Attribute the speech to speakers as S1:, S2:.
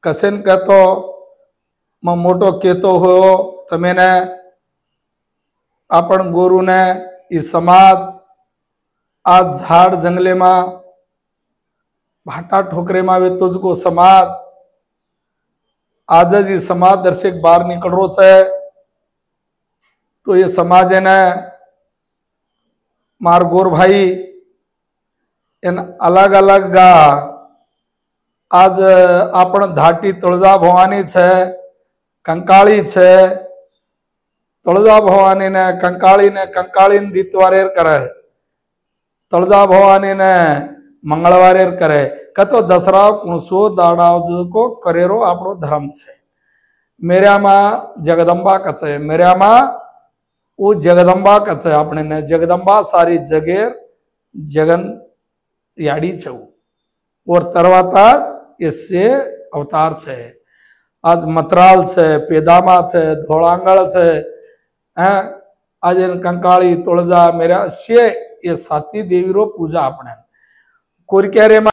S1: कसेन कहतो मैं मोटो केतो हो तमेने आपण गुरु ने ई समाज आज झाड़ जंगले में भाटा ठोकरे में वे तुझको समाज आज जी समाज दर्शक बाहर निकल रो है तो ये समाज ने मार गोर भाई इन अलग अलग गा आज आपण धाटी तुळजा भवानी छे कंकाळी छे तुळजा भवानी ने कंकाळी दीतवारेर करे तुळजा भवानी ने मंगलवारेर करे कतो दसरा कुणसो दाड़ाव को करेरो आपणो धर्म छे। मेरा मां जगदंबा कचे मेरा मां वो जगदंबा कचे अपने ने जगदंबा सारी जगेर जगन याड़ी छे और तरवाता इससे अवतार छे। आज मतराल छे पेदामा छे धोलांगल छे आज कंकाळी तुळजा मेरा से ये साती देवी रो पूजा अपने कोरक्यारे